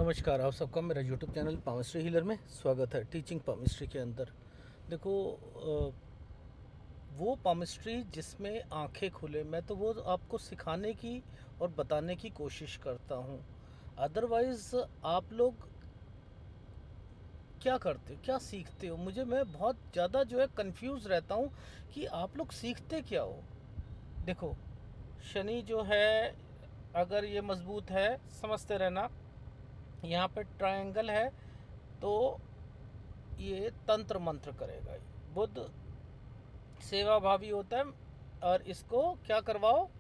नमस्कार, आप सबका मेरा यूट्यूब चैनल पामिस्ट्री हीलर में स्वागत है। टीचिंग पामिस्ट्री के अंदर देखो, वो पामिस्ट्री जिसमें आंखें खुले, मैं तो वो आपको सिखाने की और बताने की कोशिश करता हूँ। अदरवाइज़ आप लोग क्या करते हो, क्या सीखते हो? मैं बहुत ज़्यादा जो है कंफ्यूज रहता हूँ कि आप लोग सीखते क्या हो। देखो, शनि जो है, अगर ये मजबूत है, समझते रहना, यहाँ पे ट्रायंगल है, तो ये तंत्र मंत्र करेगा। बुध सेवा भावी होता है, और इसको क्या करवाओ,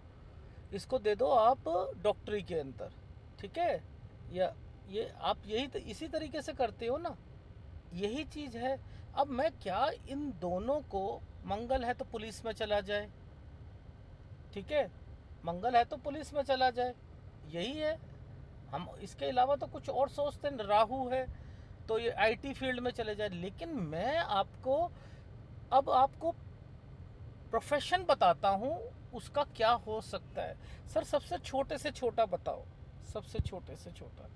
इसको दे दो आप डॉक्टरी के अंदर, ठीक है? या ये आप इसी तरीके से करते हो ना, यही चीज़ है। अब मैं क्या इन दोनों को, मंगल है तो पुलिस में चला जाए, ठीक है, मंगल है तो पुलिस में चला जाए, यही है। हम इसके अलावा तो कुछ और सोचते हैं। राहु है तो ये आईटी फील्ड में चले जाए। लेकिन मैं आपको अब आपको प्रोफेशन बताता हूँ, उसका क्या हो सकता है। सर, सबसे छोटे से छोटा बताओ, सबसे छोटे से छोटा।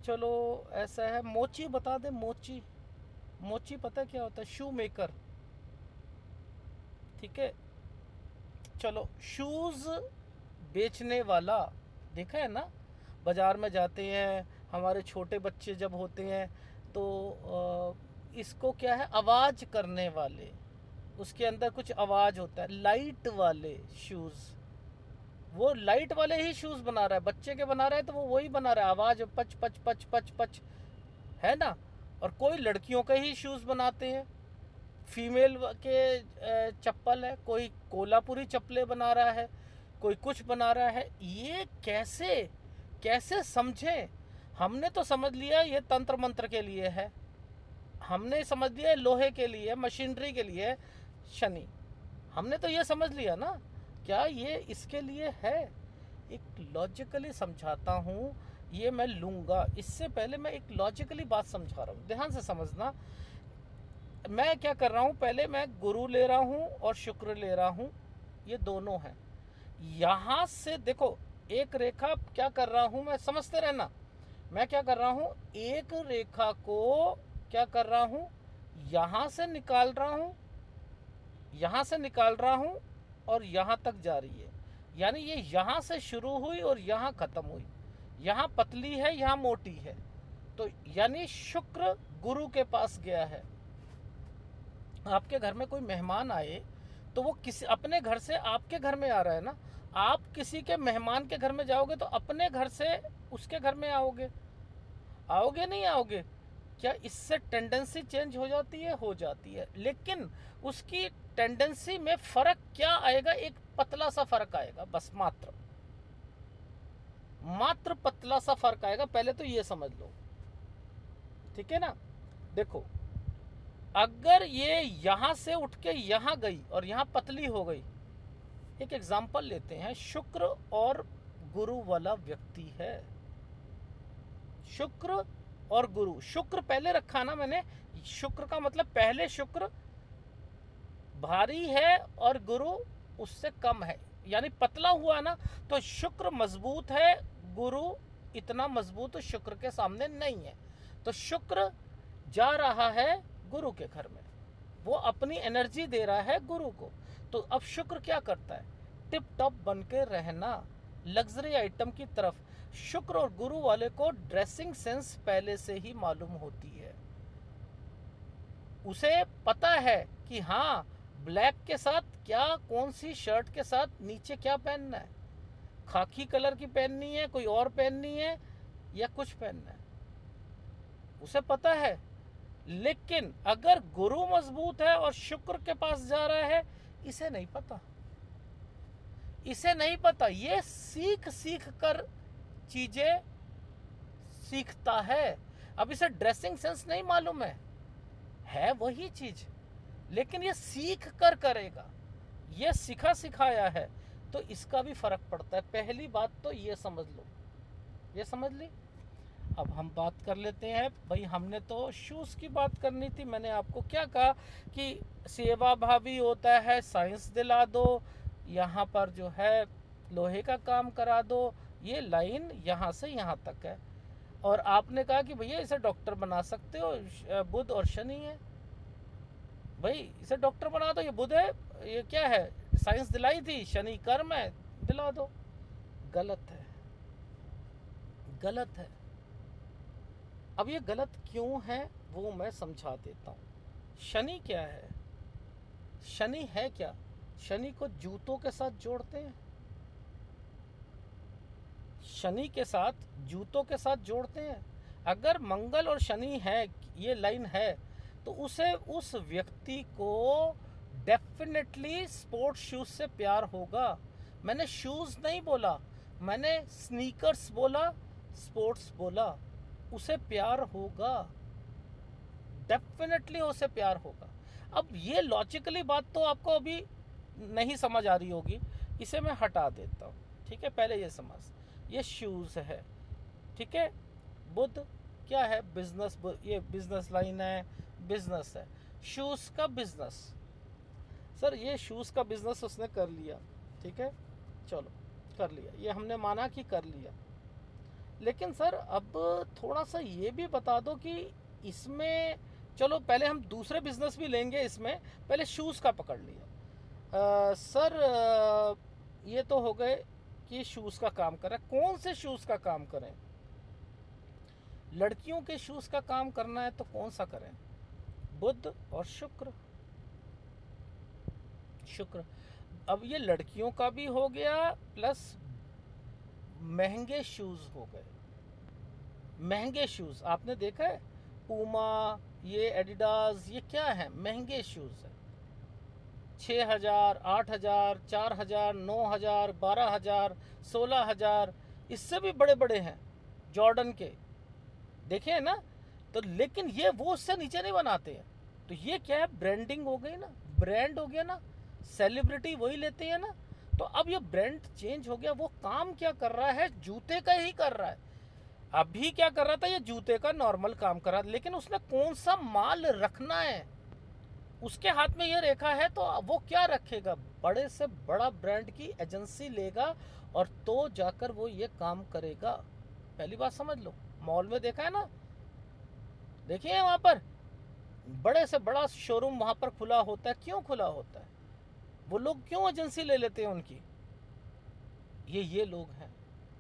चलो, ऐसा है, मोची बता दे। मोची, मोची पता है क्या होता है? शू मेकर, ठीक है। चलो, शूज़ बेचने वाला, देखा है ना, बाज़ार में जाते हैं हमारे छोटे बच्चे जब होते हैं तो इसको क्या है, आवाज़ करने वाले, उसके अंदर कुछ आवाज़ होता है। लाइट वाले शूज़, वो लाइट वाले ही शूज़ बना रहा है, बच्चे के बना रहा है तो वो वही बना रहा है, आवाज़ पच पच पच पच पच, है ना। और कोई लड़कियों के ही शूज़ बनाते हैं, फीमेल के चप्पल है, कोई कोल्हापुरी चप्पलें बना रहा है, कोई कुछ बना रहा है। ये कैसे कैसे समझें? हमने तो समझ लिया ये तंत्र मंत्र के लिए है, हमने समझ लिया लोहे के लिए, मशीनरी के लिए शनि, हमने तो ये समझ लिया ना। क्या ये इसके लिए है? एक लॉजिकली समझाता हूँ, ये मैं लूँगा। इससे पहले मैं एक लॉजिकली बात समझा रहा हूँ, ध्यान से समझना। मैं क्या कर रहा हूँ, पहले मैं गुरु ले रहा हूँ और शुक्र ले रहा हूँ, ये दोनों हैं। यहाँ से देखो, एक रेखा क्या कर रहा हूँ मैं, समझते रहना। मैं क्या कर रहा हूँ, एक रेखा को क्या कर रहा हूँ, यहाँ से निकाल रहा हूँ, यहाँ से निकाल रहा हूँ, और यहाँ तक जा रही है। यानी ये यहाँ से शुरू हुई और यहाँ ख़त्म हुई, यहाँ पतली है, यहाँ मोटी है। तो यानी शुक्र गुरु के पास गया है। आपके घर में कोई मेहमान आए तो वो किसी अपने घर से आपके घर में आ रहा है ना। आप किसी के मेहमान के घर में जाओगे तो अपने घर से उसके घर में आओगे, आओगे नहीं आओगे? क्या इससे टेंडेंसी चेंज हो जाती है? हो जाती है। लेकिन उसकी टेंडेंसी में फर्क क्या आएगा? एक पतला सा फर्क आएगा, बस मात्र पतला सा फर्क आएगा। पहले तो ये समझ लो, ठीक है ना। देखो, अगर ये यहां से उठ के यहां गई और यहां पतली हो गई, एक एग्जाम्पल लेते हैं, शुक्र और गुरु वाला व्यक्ति है। शुक्र और गुरु, शुक्र पहले रखा ना मैंने, शुक्र का मतलब पहले शुक्र भारी है और गुरु उससे कम है, यानी पतला हुआ ना। तो शुक्र मजबूत है, गुरु इतना मजबूत शुक्र के सामने नहीं है। तो शुक्र जा रहा है गुरु के घर में, वो अपनी एनर्जी दे रहा है गुरु को। तो अब शुक्र क्या करता है? टिप टॉप बन के रहना, लग्जरी आइटम की तरफ। शुक्र और गुरु वाले को ड्रेसिंग सेंस पहले से ही मालूम होती है, उसे पता है कि हाँ, ब्लैक के साथ क्या, कौन सी शर्ट के साथ नीचे क्या पहनना है, खाकी कलर की पहननी है, कोई और पहननी है, या कुछ पहनना है, उसे पता है। लेकिन अगर गुरु मजबूत है और शुक्र के पास जा रहा है, इसे नहीं पता, इसे नहीं पता। ये सीख सीख कर चीजें सीखता है। अब इसे ड्रेसिंग सेंस नहीं मालूम है वही चीज, लेकिन ये सीख कर करेगा, ये सिखा सिखाया है, तो इसका भी फर्क पड़ता है। पहली बात तो ये समझ लो, ये समझ ली। अब हम बात कर लेते हैं भाई, हमने तो शूज़ की बात करनी थी। मैंने आपको क्या कहा कि सेवा भावी होता है, साइंस दिला दो, यहाँ पर जो है लोहे का काम करा दो। ये लाइन यहाँ से यहाँ तक है। और आपने कहा कि भैया इसे डॉक्टर बना सकते हो, बुध और शनि है, भाई इसे डॉक्टर बना दो, ये बुध है, ये क्या है, साइंस दिलाई थी, शनि कर्म है, दिला दो। गलत है, गलत है। अब ये गलत क्यों है वो मैं समझा देता हूँ। शनि क्या है, शनि है क्या, शनि को जूतों के साथ जोड़ते हैं, शनि के साथ जूतों के साथ जोड़ते हैं। अगर मंगल और शनि है, ये लाइन है, तो उसे उस व्यक्ति को डेफिनेटली स्पोर्ट्स शूज से प्यार होगा। मैंने शूज नहीं बोला, मैंने स्नीकर्स बोला, स्पोर्ट्स बोला, उसे प्यार होगा, डेफिनेटली उसे प्यार होगा। अब ये लॉजिकली बात तो आपको अभी नहीं समझ आ रही होगी, इसे मैं हटा देता हूँ, ठीक है। पहले ये समझ, ये शूज़ है, ठीक है। बुध क्या है, बिजनेस, ये बिजनेस लाइन है, बिजनेस है, शूज़ का बिजनेस। सर ये शूज़ का बिजनेस उसने कर लिया, ठीक है, चलो कर लिया, ये हमने माना कि कर लिया। लेकिन सर अब थोड़ा सा ये भी बता दो कि इसमें, चलो पहले हम दूसरे बिजनेस भी लेंगे, इसमें पहले शूज़ का पकड़ लिया। सर ये तो हो गए कि शूज़ का काम कर रहे हैं, कौन से शूज़ का काम करें? लड़कियों के शूज़ का काम करना है तो कौन सा करें? बुध और शुक्र, शुक्र। अब ये लड़कियों का भी हो गया, प्लस महंगे शूज़ हो गए। महंगे शूज़ आपने देखा है, पूमा, ये एडिडास, ये क्या है, महंगे शूज़ है। 6,000, 8,000, 4,000, 9,000, 12,000, 16,000, इससे भी बड़े बड़े हैं जॉर्डन के, देखे हैं ना। तो लेकिन ये वो उससे नीचे नहीं बनाते हैं। तो ये क्या है, ब्रांडिंग हो गई ना, ब्रांड हो गया ना, सेलिब्रिटी वही लेते हैं ना। तो अब ये ब्रांड चेंज हो गया, वो काम क्या कर रहा है, जूते का ही कर रहा है। अभी क्या कर रहा था, ये जूते का नॉर्मल काम कर रहा था, लेकिन उसने कौन सा माल रखना है, उसके हाथ में ये रेखा है, तो वो क्या रखेगा, बड़े से बड़ा ब्रांड की एजेंसी लेगा और तो जाकर वो ये काम करेगा। पहली बात समझ लो, मॉल में देखा है ना, देखिए वहां पर बड़े से बड़ा शोरूम वहां पर खुला होता है, क्यों खुला होता है, वो लोग क्यों एजेंसी ले लेते हैं उनकी, ये लोग हैं।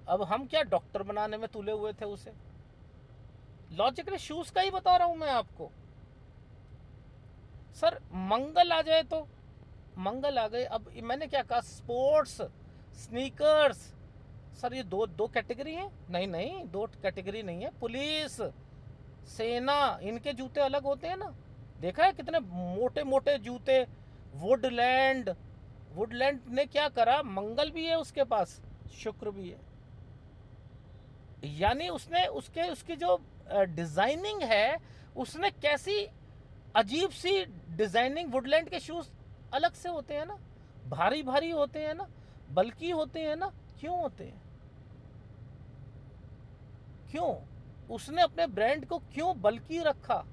अब हम क्या डॉक्टर बनाने में तुले हुए थे उसे, लॉजिकली शूज का ही बता रहा हूं मैं आपको। सर मंगल आ जाए तो, मंगल आ गए, अब मैंने क्या कहा, स्पोर्ट्स, स्नीकर्स। सर ये दो दो कैटेगरी है, नहीं नहीं, दो कैटेगरी नहीं है, पुलिस, सेना, इनके जूते अलग होते हैं ना। देखा है कितने मोटे मोटे जूते। वुडलैंड, वुडलैंड ने क्या करा, मंगल भी है उसके पास, शुक्र भी है, यानी उसने उसके उसकी जो डिजाइनिंग है, उसने कैसी अजीब सी डिजाइनिंग। वुडलैंड के शूज अलग से होते हैं ना, भारी भारी होते हैं ना, बल्कि होते हैं ना, क्यों होते हैं, क्यों, उसने अपने ब्रांड को क्यों बल्कि रखा?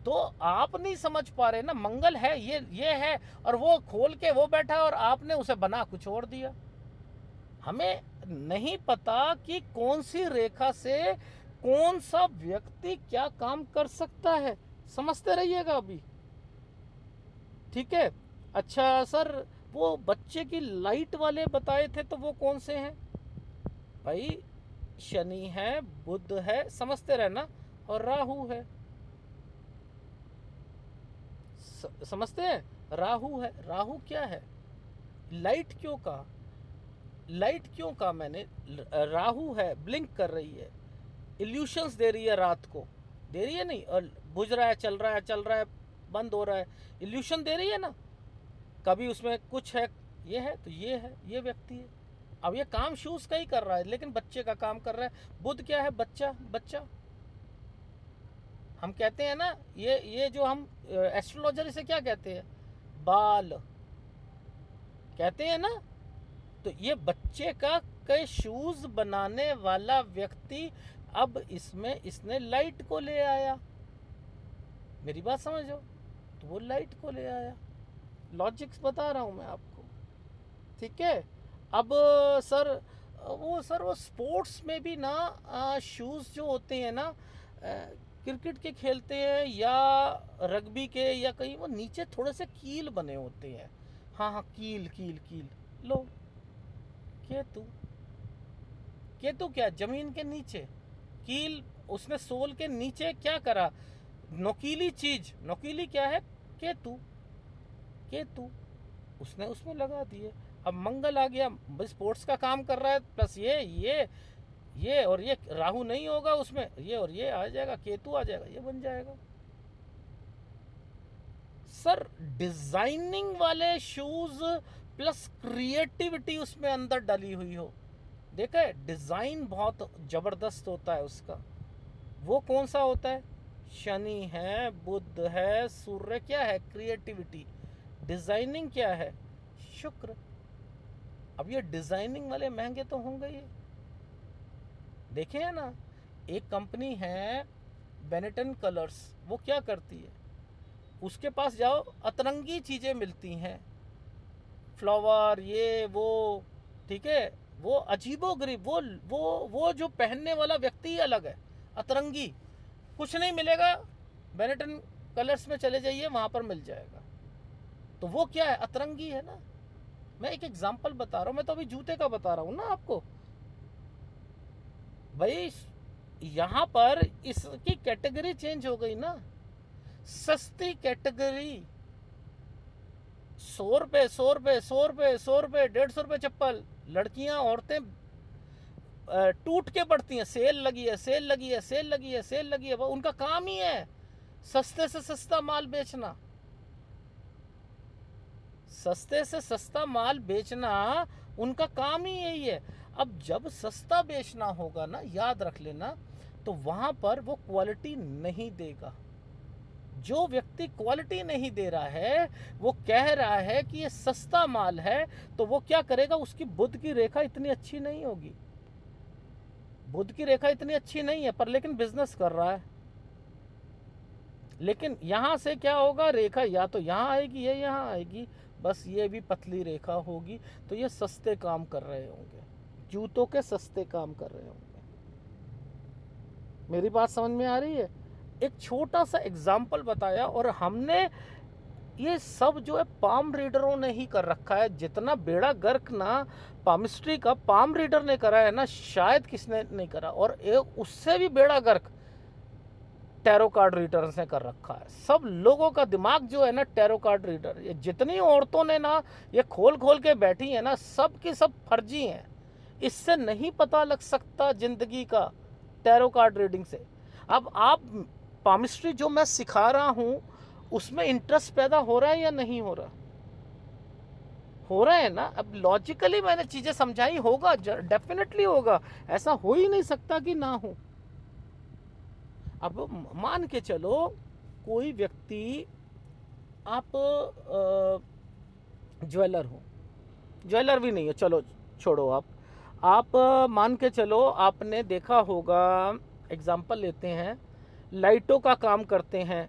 तो आप नहीं समझ पा रहे ना, मंगल है, ये है, और वो खोल के वो बैठा और आपने उसे बना कुछ और दिया। हमें नहीं पता कि कौन सी रेखा से कौन सा व्यक्ति क्या काम कर सकता है, समझते रहिएगा अभी, ठीक है। अच्छा सर, वो बच्चे की लाइट वाले बताए थे, तो वो कौन से हैं भाई? शनि है, बुध है, समझते रहना, और राहु है, समझते हैं, राहु है। राहु क्या है, लाइट क्यों कहा, लाइट क्यों कहा मैंने, राहु है, ब्लिंक कर रही है, इल्यूशंस दे रही है, रात को दे रही है नहीं, और बुझ रहा है, चल रहा है, चल रहा है, बंद हो रहा है, इल्यूशन दे रही है ना। कभी उसमें कुछ है, ये है, तो ये है, ये व्यक्ति है। अब ये काम शूज का ही कर रहा है, लेकिन बच्चे का काम कर रहा है। बुध क्या है, बच्चा, बच्चा। हम कहते हैं ना, ये जो हम एस्ट्रोलॉजर इसे क्या कहते हैं, बाल कहते हैं ना। तो ये बच्चे का कई शूज बनाने वाला व्यक्ति, अब इसमें इसने लाइट को ले आया, मेरी बात समझो, तो वो लाइट को ले आया, लॉजिक्स बता रहा हूं मैं आपको, ठीक है। अब सर वो सर वो स्पोर्ट्स में भी ना शूज़ जो होते हैं ना, क्रिकेट के खेलते हैं या रग्बी के या कहीं, वो नीचे थोड़े से कील बने होते हैं। हाँ हाँ, कील कील कील। लो, केतु। केतु क्या, जमीन के नीचे कील, उसने सोल के नीचे क्या करा, नोकीली चीज, नोकीली क्या है, केतु। केतु उसने उसमें लगा दिए। अब मंगल आ गया, स्पोर्ट्स का काम कर रहा है, प्लस ये और ये, राहु नहीं होगा उसमें, ये और ये आ जाएगा, केतु आ जाएगा, ये बन जाएगा। सर डिजाइनिंग वाले शूज प्लस क्रिएटिविटी उसमें अंदर डली हुई हो, देखा है, डिजाइन बहुत जबरदस्त होता है उसका। वो कौन सा होता है, शनि है, बुध है, सूर्य क्या है, क्रिएटिविटी। डिजाइनिंग क्या है, शुक्र। अब ये डिजाइनिंग वाले महंगे तो होंगे ये, देखे है ना। एक कंपनी है बेनेटन कलर्स, वो क्या करती है, उसके पास जाओ अतरंगी चीजें मिलती हैं, फ्लावर ये वो, ठीक है, वो अजीबो गरीब, वो जो पहनने वाला व्यक्ति ही अलग है, अतरंगी। कुछ नहीं मिलेगा, बेनेटन कलर्स में चले जाइए, वहां पर मिल जाएगा। तो वो क्या है, अतरंगी है ना। मैं एक एग्जांपल बता रहा हूं, मैं तो अभी जूते का बता रहा हूं ना आपको भाई। यहां पर इसकी कैटेगरी चेंज हो गई ना, सस्ती कैटेगरी, 100 रुपए, 100 रुपए, 100 रुपए, 100 रुपए, 150 रुपए चप्पल। लड़कियां औरतें टूट के पड़ती हैं, सेल लगी है, सेल लगी है, सेल लगी है, सेल लगी है। वो उनका काम ही है सस्ते से सस्ता माल बेचना, सस्ते से सस्ता माल बेचना, उनका काम ही यही है। अब जब सस्ता बेचना होगा ना, याद रख लेना, तो वहां पर वो क्वालिटी नहीं देगा। जो व्यक्ति क्वालिटी नहीं दे रहा है, वो कह रहा है कि ये सस्ता माल है, तो वो क्या करेगा, उसकी बुध की रेखा इतनी अच्छी नहीं होगी, बुध की रेखा इतनी अच्छी नहीं है, पर लेकिन बिजनेस कर रहा है। लेकिन यहां से क्या होगा, रेखा या तो यहां आएगी या यहां आएगी, बस ये भी पतली रेखा होगी, तो ये सस्ते काम कर रहे होंगे, जूतों के सस्ते काम कर रहे होंगे। मेरी बात समझ में आ रही है। एक छोटा सा एग्जाम्पल बताया, और हमने ये सब जो है पाम रीडरों ने ही कर रखा है। जितना बेड़ा गर्क ना पामिस्ट्री का पाम रीडर ने करा है ना, शायद किसने नहीं करा। और एक उससे भी बेड़ा गर्क टैरो कार्ड रीडर्स ने कर रखा है। सब लोगों का दिमाग जो है ना, टैरो कार्ड रीडर, ये जितनी औरतों ने ना ये खोल खोल के बैठी है ना, सब की सब फर्जी हैं। इससे नहीं पता लग सकता जिंदगी का, टैरो कार्ड रीडिंग से। अब आप पामिस्ट्री जो मैं सिखा रहा हूं, उसमें इंटरेस्ट पैदा हो रहा है या नहीं हो रहा, हो रहा है ना। अब लॉजिकली मैंने चीजें समझाई, होगा, डेफिनेटली होगा, ऐसा हो ही नहीं सकता कि ना हो। अब मान के चलो कोई व्यक्ति, आप ज्वेलर हो, ज्वेलर भी नहीं हो, चलो छोड़ो, आप मान के चलो, आपने देखा होगा, एग्जाम्पल लेते हैं, लाइटों का काम करते हैं,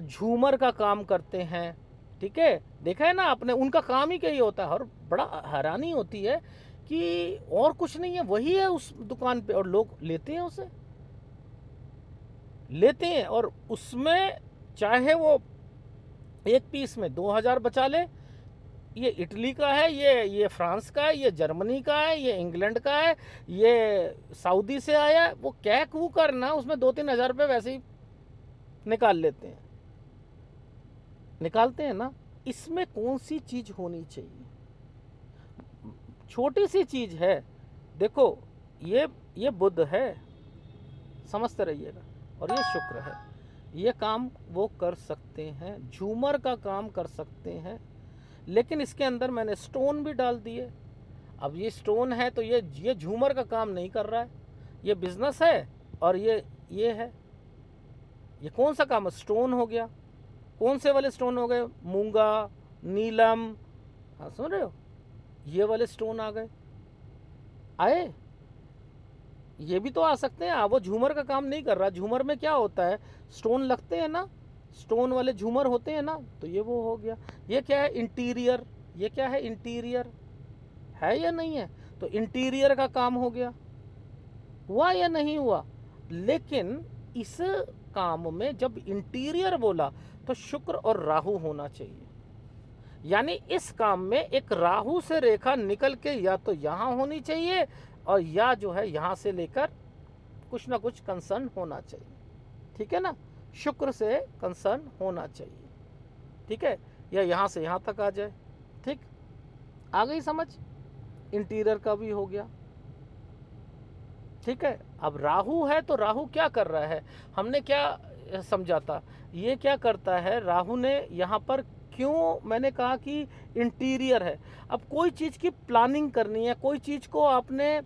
झूमर का काम करते हैं, ठीक है, देखा है ना आपने, उनका काम ही यही होता है। और बड़ा हैरानी होती है कि और कुछ नहीं है, वही है उस दुकान पे, और लोग लेते हैं, उसे लेते हैं, और उसमें चाहे वो एक पीस में 2000 बचा ले, ये इटली का है, ये फ्रांस का है, ये जर्मनी का है, ये इंग्लैंड का है, ये सऊदी से आया है, वो क्या कू करना, उसमें 2-3 हज़ार रुपये वैसे ही निकाल लेते हैं, निकालते हैं ना। इसमें कौन सी चीज होनी चाहिए, छोटी सी चीज है। देखो, ये बुध है, समझते रहिएगा, और ये शुक्र है, ये काम वो कर सकते हैं, झूमर का काम कर सकते हैं, लेकिन इसके अंदर मैंने स्टोन भी डाल दिए। अब ये स्टोन है तो ये झूमर का काम नहीं कर रहा है, ये बिजनेस है, और ये है, ये कौन सा काम है, स्टोन हो गया। कौन से वाले स्टोन हो गए, मूंगा, नीलम, हाँ सुन रहे हो, ये वाले स्टोन आ गए, आए, ये भी तो आ सकते हैं। वो झूमर का काम नहीं कर रहा। झूमर में क्या होता है, स्टोन लगते हैं ना, स्टोन वाले झूमर होते हैं ना, तो ये वो हो गया। ये क्या है, इंटीरियर, ये क्या है, इंटीरियर है या नहीं है। तो इंटीरियर का काम हो गया, हुआ या नहीं हुआ? लेकिन इस काम में जब इंटीरियर बोला तो शुक्र और राहु होना चाहिए, यानी इस काम में एक राहु से रेखा निकल के या तो यहाँ होनी चाहिए और या जो है यहाँ से लेकर कुछ ना कुछ कंसर्न होना चाहिए, ठीक है ना, शुक्र से कंसर्न होना चाहिए, ठीक है, या यहाँ से यहाँ तक आ जाए, ठीक, आ गई समझ? इंटीरियर का भी हो गया, ठीक है। अब राहु है तो राहु क्या कर रहा है, हमने क्या समझा था, ये क्या करता है राहु ने यहाँ पर, क्यों मैंने कहा कि इंटीरियर है, अब कोई चीज़ की प्लानिंग करनी है, कोई चीज़ को आपने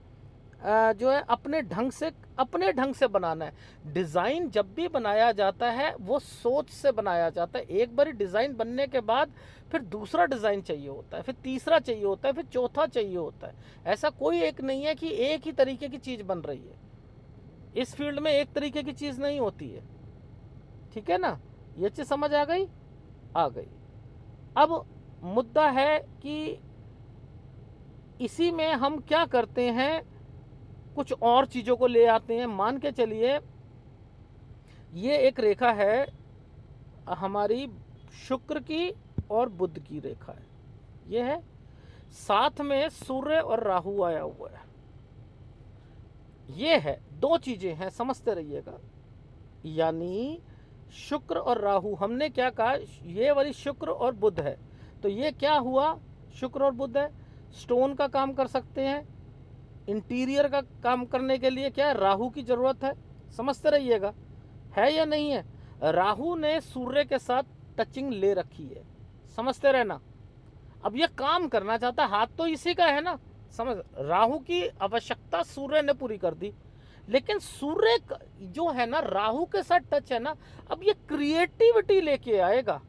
जो है अपने ढंग से बनाना है। डिज़ाइन जब भी बनाया जाता है वो सोच से बनाया जाता है, एक बार डिज़ाइन बनने के बाद फिर दूसरा डिज़ाइन चाहिए होता है, फिर तीसरा चाहिए होता है, फिर चौथा चाहिए होता है। ऐसा कोई एक नहीं है कि एक ही तरीके की चीज़ बन रही है, इस फील्ड में एक तरीके की चीज़ नहीं होती है, ठीक है ना, ये चीज़ समझ आ गई? आ गई। अब मुद्दा है कि इसी में हम क्या करते हैं, कुछ और चीज़ों को ले आते हैं। मान के चलिए ये एक रेखा है हमारी शुक्र की और बुध की रेखा है, ये है, साथ में सूर्य और राहु आया हुआ है, ये है, दो चीज़ें हैं, समझते रहिएगा। यानी शुक्र और राहु, हमने क्या कहा, ये वाली शुक्र और बुध है, तो ये क्या हुआ, शुक्र और बुध है, स्टोन का काम कर सकते हैं, इंटीरियर का काम करने के लिए क्या है, राहु की ज़रूरत है, समझते रहिएगा, है या नहीं है? राहु ने सूर्य के साथ टचिंग ले रखी है, समझते रहना। अब ये काम करना चाहता, हाथ तो इसी का है ना, समझ, राहु की आवश्यकता सूर्य ने पूरी कर दी, लेकिन सूर्य जो है ना राहु के साथ टच है ना, अब ये क्रिएटिविटी लेके आएगा,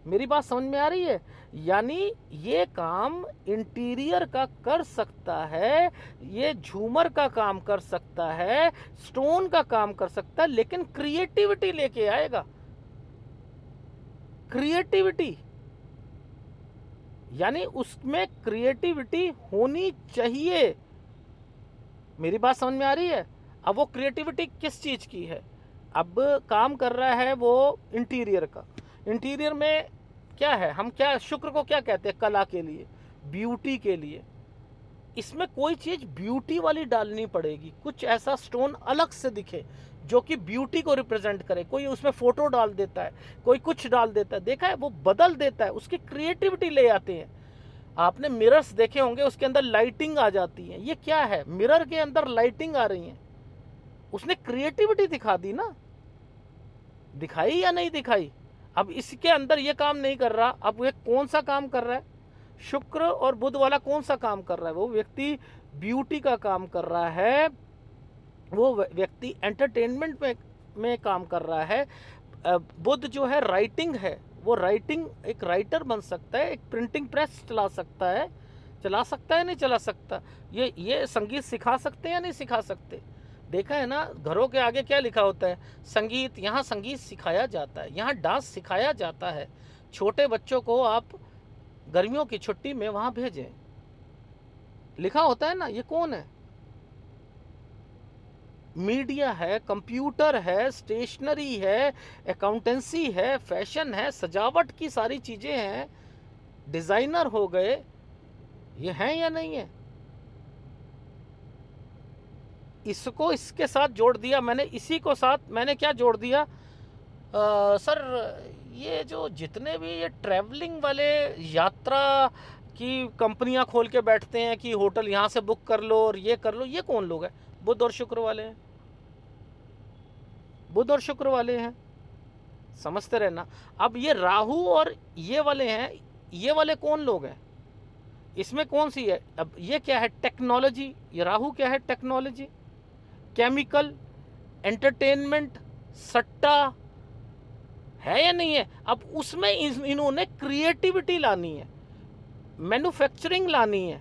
मेरी बात समझ में आ रही है? यानी ये काम इंटीरियर का कर सकता है, ये झूमर का काम कर सकता है, स्टोन का काम कर सकता है, लेकिन क्रिएटिविटी लेके आएगा, क्रिएटिविटी, यानी उसमें क्रिएटिविटी होनी चाहिए, मेरी बात समझ में आ रही है? अब वो क्रिएटिविटी किस चीज़ की है, अब काम कर रहा है वो इंटीरियर का, इंटीरियर में क्या है, हम क्या शुक्र को क्या कहते हैं, कला के लिए, ब्यूटी के लिए, इसमें कोई चीज़ ब्यूटी वाली डालनी पड़ेगी, कुछ ऐसा स्टोन अलग से दिखे जो कि ब्यूटी को रिप्रेजेंट करे, कोई उसमें फोटो डाल देता है, कोई कुछ डाल देता है, देखा है, वो बदल देता है, उसकी क्रिएटिविटी ले आते हैं। आपने मिरर्स देखे होंगे, उसके अंदर लाइटिंग आ जाती है, ये क्या है, मिरर के अंदर लाइटिंग आ रही है, उसने क्रिएटिविटी दिखा दी ना, दिखाई या नहीं दिखाई? अब इसके अंदर ये काम नहीं कर रहा, अब ये कौन सा काम कर रहा है, शुक्र और बुध वाला कौन सा काम कर रहा है, वो व्यक्ति ब्यूटी का काम कर रहा है, वो व्यक्ति एंटरटेनमेंट में काम कर रहा है। बुध जो है राइटिंग है, वो राइटिंग, एक राइटर बन सकता है, एक प्रिंटिंग प्रेस चला सकता है नहीं चला सकता, ये संगीत सिखा सकते हैं या नहीं सिखा सकते? देखा है ना, घरों के आगे क्या लिखा होता है, संगीत, यहाँ संगीत सिखाया जाता है, यहाँ डांस सिखाया जाता है, छोटे बच्चों को आप गर्मियों की छुट्टी में वहाँ भेजें, लिखा होता है ना, ये कौन है? मीडिया है, कंप्यूटर है, स्टेशनरी है, अकाउंटेंसी है, फैशन है, सजावट की सारी चीज़ें हैं, डिज़ाइनर हो गए, ये हैं या नहीं है? इसको इसके साथ जोड़ दिया मैंने, इसी को साथ मैंने क्या जोड़ दिया, सर ये जो जितने भी ये ट्रैवलिंग वाले यात्रा की कंपनियां खोल के बैठते हैं कि होटल यहाँ से बुक कर लो और ये कर लो, ये कौन लोग हैं? बुध और शुक्र वाले हैं, बुध और शुक्र वाले हैं, समझते रहना। अब ये राहु और ये वाले हैं, ये वाले कौन लोग हैं, इसमें कौन सी है? अब ये क्या है, टेक्नोलॉजी, ये राहु क्या है, टेक्नोलॉजी, केमिकल, एंटरटेनमेंट, सट्टा, है या नहीं है? अब उसमें इन्होंने क्रिएटिविटी लानी है, मैन्युफैक्चरिंग लानी है,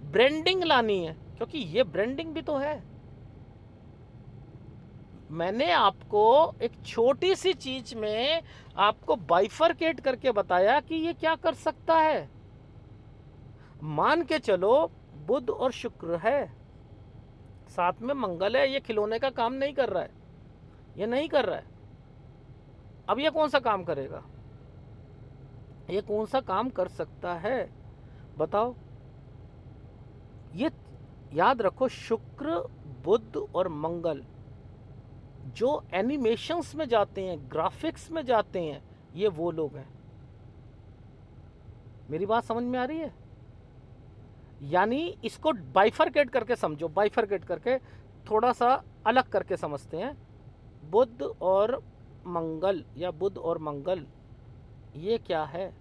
ब्रांडिंग लानी है, क्योंकि ये ब्रांडिंग भी तो है। मैंने आपको एक छोटी सी चीज में आपको बाइफरकेट करके बताया कि ये क्या कर सकता है। मान के चलो बुध और शुक्र है, साथ में मंगल है। ये खिलौने का काम नहीं कर रहा है, ये नहीं कर रहा है। अब ये कौन सा काम करेगा? ये कौन सा काम कर सकता है बताओ? ये याद रखो, शुक्र, बुध और मंगल जो एनिमेशंस में जाते हैं, ग्राफिक्स में जाते हैं, ये वो लोग हैं। मेरी बात समझ में आ रही है? यानी इसको बाइफरकेट करके समझो, बाइफरकेट करके थोड़ा सा अलग करके समझते हैं। बुध और मंगल या बुध और मंगल ये क्या है?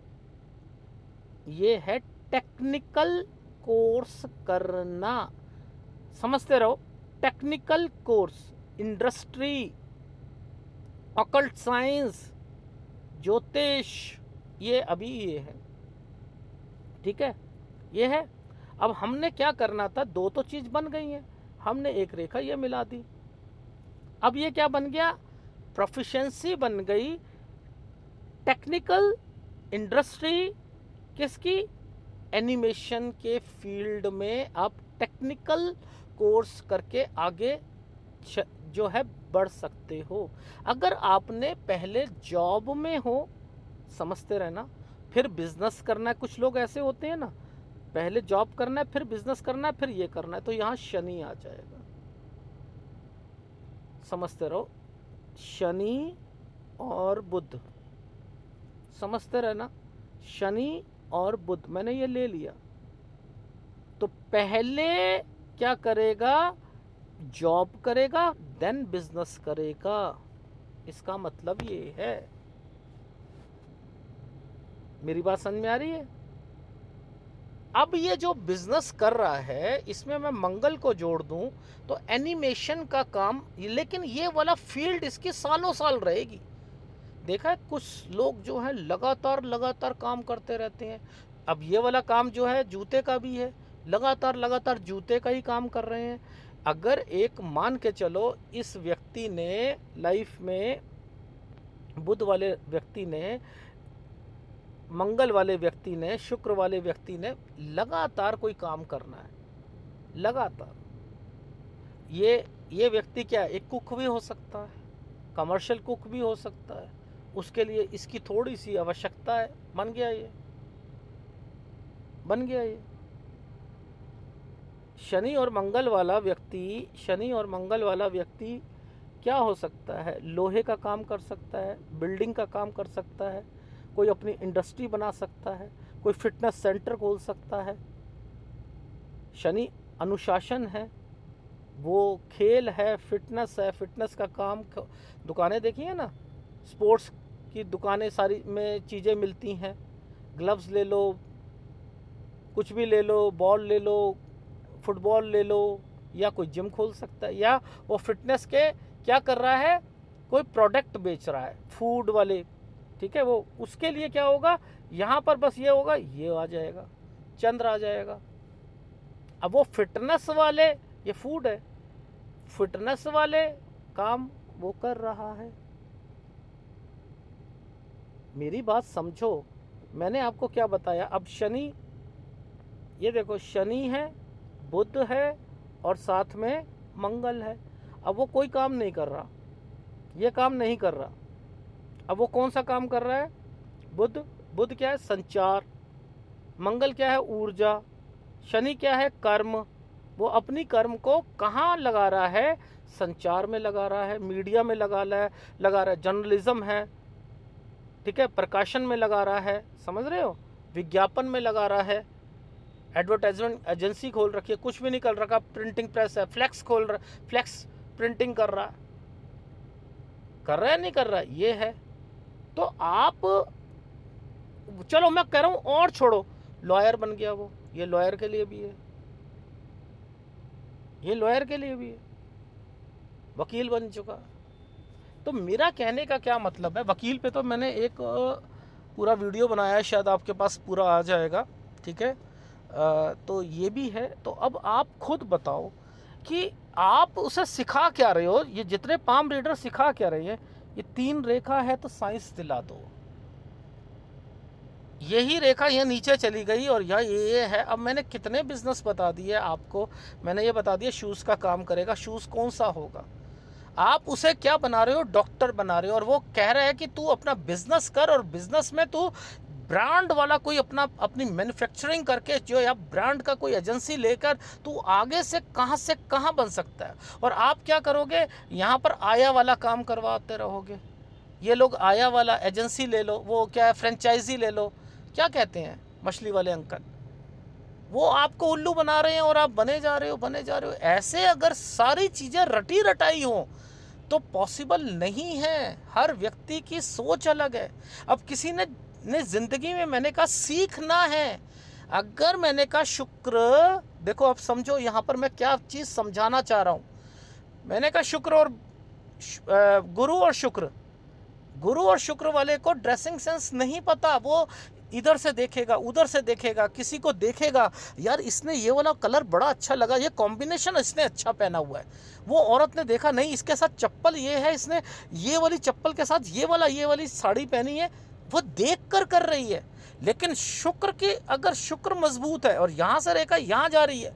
ये है टेक्निकल कोर्स करना। समझते रहो, technical course, industry, occult science, ज्योतिष, ये अभी ये है। ठीक है, ये है। अब हमने क्या करना था, दो तो चीज बन गई हैं, हमने एक रेखा ये मिला दी। अब ये क्या बन गया? प्रोफिशिएंसी बन गई टेक्निकल इंडस्ट्री किसकी? एनिमेशन के फील्ड में आप टेक्निकल कोर्स करके आगे जो है बढ़ सकते हो। अगर आपने पहले जॉब में हो, समझते रहना, फिर बिजनेस करना है, कुछ लोग ऐसे होते हैं ना, पहले जॉब करना है, फिर बिजनेस करना है, फिर ये करना है, तो यहाँ शनि आ जाएगा। समझते रहो, शनि और बुध, समझते रहना, शनि और बुध मैंने ये ले लिया। तो पहले क्या करेगा? जॉब करेगा, देन बिजनेस करेगा। इसका मतलब ये है। मेरी बात समझ में आ रही है? अब ये जो बिजनेस कर रहा है, इसमें मैं मंगल को जोड़ दूं तो एनिमेशन का काम, लेकिन ये वाला फील्ड इसकी सालों साल रहेगी। देखा है, कुछ लोग जो है लगातार लगातार काम करते रहते हैं। अब ये वाला काम जो है जूते का भी है, लगातार लगातार जूते का ही काम कर रहे हैं। अगर एक मान के चलो, इस व्यक्ति ने लाइफ में, बुध वाले व्यक्ति ने, मंगल वाले व्यक्ति ने, शुक्र वाले व्यक्ति ने लगातार कोई काम करना है, लगातार। ये व्यक्ति क्या है? एक कुक भी हो सकता है, कमर्शियल कुक भी हो सकता है, उसके लिए इसकी थोड़ी सी आवश्यकता है, बन गया ये, बन गया ये। शनि और मंगल वाला व्यक्ति, शनि और मंगल वाला व्यक्ति क्या हो सकता है? लोहे का काम कर सकता है, बिल्डिंग का काम कर सकता है, कोई अपनी इंडस्ट्री बना सकता है, कोई फिटनेस सेंटर खोल सकता है। शनि अनुशासन है, वो खेल है, फिटनेस है, फिटनेस का काम, दुकानें देखी है ना, स्पोर्ट्स की दुकानें सारी में चीज़ें मिलती हैं, ग्लव्स ले लो, कुछ भी ले लो, बॉल ले लो, फुटबॉल ले लो, या कोई जिम खोल सकता है, या वो फिटनेस के क्या कर रहा है, कोई प्रोडक्ट बेच रहा है, फूड वाले। ठीक है, वो उसके लिए क्या होगा, यहाँ पर बस ये होगा, ये आ जाएगा, चंद्र आ जाएगा। अब वो फिटनेस वाले, ये फूड है, फिटनेस वाले काम वो कर रहा है। मेरी बात समझो, मैंने आपको क्या बताया। अब शनि, ये देखो, शनि है, बुध है और साथ में मंगल है। अब वो कोई काम नहीं कर रहा, ये काम नहीं कर रहा। अब वो कौन सा काम कर रहा है? बुध, बुध क्या है? संचार। मंगल क्या है? ऊर्जा। शनि क्या है? कर्म। वो अपनी कर्म को कहाँ लगा रहा है? संचार में लगा रहा है, मीडिया में लगा रहा है, जर्नलिज्म है, ठीक है, प्रकाशन में लगा रहा है, समझ रहे हो, विज्ञापन में लगा रहा है, एडवर्टाइजमेंट एजेंसी खोल रखी है, कुछ भी नहीं कर रखा, प्रिंटिंग प्रेस है, फ्लैक्स खोल रहा, फ्लैक्स प्रिंटिंग कर रहा है नहीं कर रहा, ये है। तो आप, चलो मैं कह रहा हूँ और छोड़ो, लॉयर बन गया वो, ये लॉयर के लिए भी है, ये लॉयर के लिए भी है, वकील बन चुका। तो मेरा कहने का क्या मतलब है, वकील पे तो मैंने एक पूरा वीडियो बनाया है, शायद आपके पास पूरा आ जाएगा, ठीक है। तो ये भी है। तो अब आप खुद बताओ कि आप उसे सिखा क्या रहे हो, ये जितने पाम रीडर सिखा क्या रहे हैं। ये 3 रेखा है तो साइंस दिला दो, यही रेखा ये नीचे चली गई और ये है। अब मैंने कितने बिजनेस बता दिए आपको। मैंने ये बता दिया शूज़ का काम करेगा। शूज़ कौन सा होगा? आप उसे क्या बना रहे हो? डॉक्टर बना रहे हो। और वो कह रहा है कि तू अपना बिजनेस कर और बिजनेस में तू ब्रांड वाला कोई अपनी मैन्युफैक्चरिंग करके जो या ब्रांड का कोई एजेंसी लेकर तू आगे से कहाँ बन सकता है। और आप क्या करोगे? यहाँ पर आया वाला काम करवाते रहोगे। ये लोग आया वाला एजेंसी ले लो, वो क्या है, फ्रेंचाइजी ले लो, क्या कहते हैं मछली वाले अंकल, वो आपको उल्लू बना रहे हैं और आप बने जा रहे हो। ऐसे अगर सारी चीज़ें रटी रटाई हों तो पॉसिबल नहीं है। हर व्यक्ति की सोच अलग है। अब किसी ने ज़िंदगी में, मैंने कहा, सीखना है। अगर मैंने कहा शुक्र, देखो अब समझो यहाँ पर मैं क्या चीज़ समझाना चाह रहा हूँ। मैंने कहा शुक्र और गुरु और शुक्र वाले को ड्रेसिंग सेंस नहीं पता। वो इधर से देखेगा, उधर से देखेगा, किसी को देखेगा, यार इसने ये वाला कलर बड़ा अच्छा लगा, ये कॉम्बिनेशन इसने अच्छा पहना हुआ है। वो औरत ने देखा, नहीं इसके साथ चप्पल ये है, इसने ये वाली चप्पल के साथ ये वाली साड़ी पहनी है, वो देख कर रही है। लेकिन शुक्र की, अगर शुक्र मजबूत है और यहाँ से रेखा यहाँ जा रही है,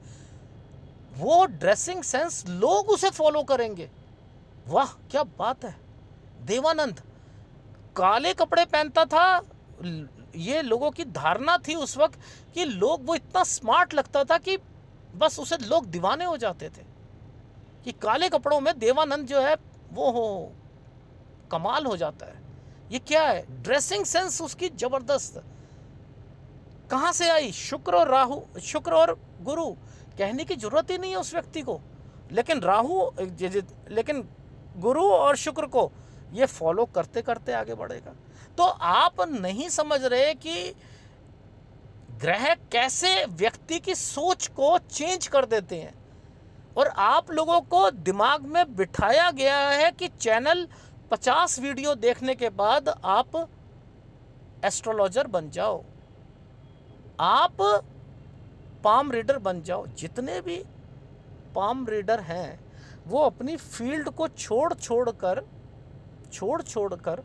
वो ड्रेसिंग सेंस लोग उसे फॉलो करेंगे। वाह क्या बात है। देवानंद काले कपड़े पहनता था, ये लोगों की धारणा थी उस वक्त कि लोग, वो इतना स्मार्ट लगता था कि बस उसे लोग दीवाने हो जाते थे कि काले कपड़ों में देवानंद जो है वो कमाल हो जाता है। ये क्या है? ड्रेसिंग सेंस उसकी जबरदस्त। कहाँ से आई? शुक्र और गुरु। कहने की जरूरत ही नहीं है उस व्यक्ति को। लेकिन गुरु और शुक्र को ये फॉलो करते करते आगे बढ़ेगा। तो आप नहीं समझ रहे कि ग्रह कैसे व्यक्ति की सोच को चेंज कर देते हैं। और आप लोगों को दिमाग में बिठाया गया है कि चैनल 50 वीडियो देखने के बाद आप एस्ट्रोलॉजर बन जाओ, आप पाम रीडर बन जाओ। जितने भी पाम रीडर हैं वो अपनी फील्ड को छोड़ छोड़ कर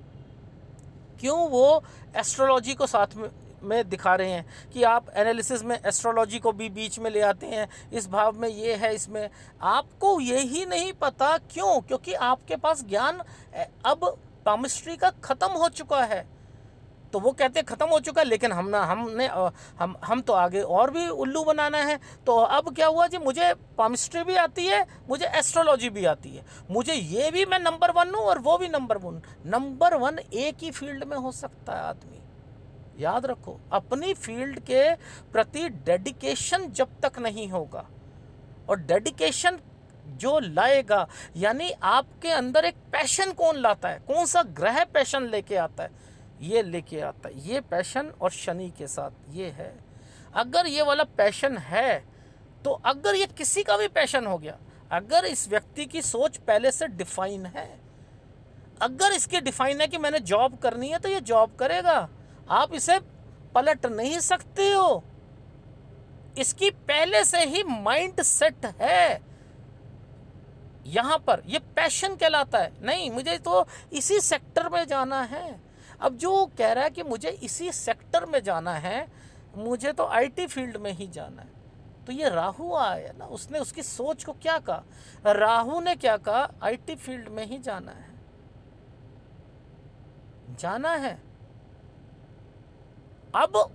क्यों वो एस्ट्रोलॉजी को साथ में दिखा रहे हैं कि आप एनालिसिस में एस्ट्रोलॉजी को भी बीच में ले आते हैं, इस भाव में ये है, इसमें आपको यही नहीं पता। क्यों? क्योंकि आपके पास ज्ञान अब पामिस्ट्री का ख़त्म हो चुका है। तो वो कहते हैं ख़त्म हो चुका है, लेकिन हम तो आगे और भी उल्लू बनाना है। तो अब क्या हुआ जी, मुझे पामिस्ट्री भी आती है, मुझे एस्ट्रोलॉजी भी आती है, मुझे ये भी, मैं नंबर 1 हूँ और वो भी नंबर 1 एक ही फील्ड में हो सकता है आदमी। याद रखो, अपनी फील्ड के प्रति डेडिकेशन जब तक नहीं होगा, और डेडिकेशन जो लाएगा, यानी आपके अंदर एक पैशन कौन लाता है, कौन सा ग्रह पैशन लेके आता है, ये लेके आता है, ये पैशन और शनि के साथ ये है। अगर ये वाला पैशन है, तो अगर ये किसी का भी पैशन हो गया, अगर इस व्यक्ति की सोच पहले से डिफाइन है, अगर इसकी डिफाइन है कि मैंने जॉब करनी है, तो ये जॉब करेगा। आप इसे पलट नहीं सकते हो, इसकी पहले से ही माइंड सेट है। यहाँ पर ये पैशन कहलाता है। नहीं, मुझे तो इसी सेक्टर में जाना है। अब जो कह रहा है कि मुझे इसी सेक्टर में जाना है, मुझे तो आईटी फील्ड में ही जाना है, तो ये राहु आया ना, उसने उसकी सोच को क्या कहा, राहु ने क्या कहा, आईटी फील्ड में ही जाना है। अब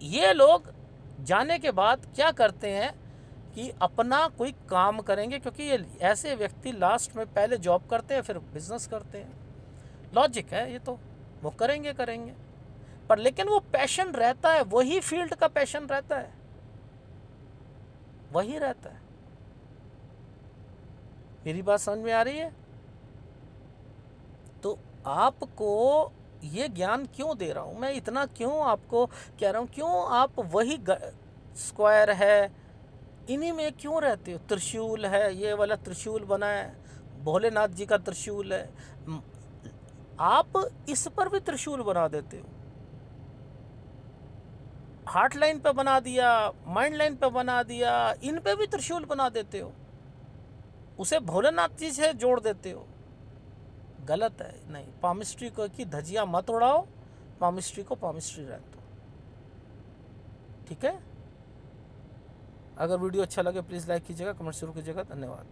ये लोग जाने के बाद क्या करते हैं कि अपना कोई काम करेंगे, क्योंकि ये ऐसे व्यक्ति लास्ट में पहले जॉब करते हैं फिर बिजनेस करते हैं। लॉजिक है ये, तो वो करेंगे पर लेकिन वो पैशन रहता है, वही फील्ड का पैशन रहता है, वही रहता है। मेरी बात समझ में आ रही है? तो आपको ये ज्ञान क्यों दे रहा हूँ मैं, इतना क्यों आपको कह रहा हूँ, क्यों आप वही स्क्वायर है इन्हीं में क्यों रहते हो। त्रिशूल है, ये वाला त्रिशूल बना है, भोलेनाथ जी का त्रिशूल है, आप इस पर भी त्रिशूल बना देते हो। हार्ट लाइन पे बना दिया, माइंड लाइन पे बना दिया, इन पे भी त्रिशूल बना देते हो, उसे भोलेनाथ जी से जोड़ देते हो। गलत है। नहीं, पामिस्ट्री को की धजिया मत उड़ाओ, पामिस्ट्री को पामिस्ट्री रहने दो। ठीक है। अगर वीडियो अच्छा लगे प्लीज़ लाइक कीजिएगा, कमेंट जरूर कीजिएगा। धन्यवाद।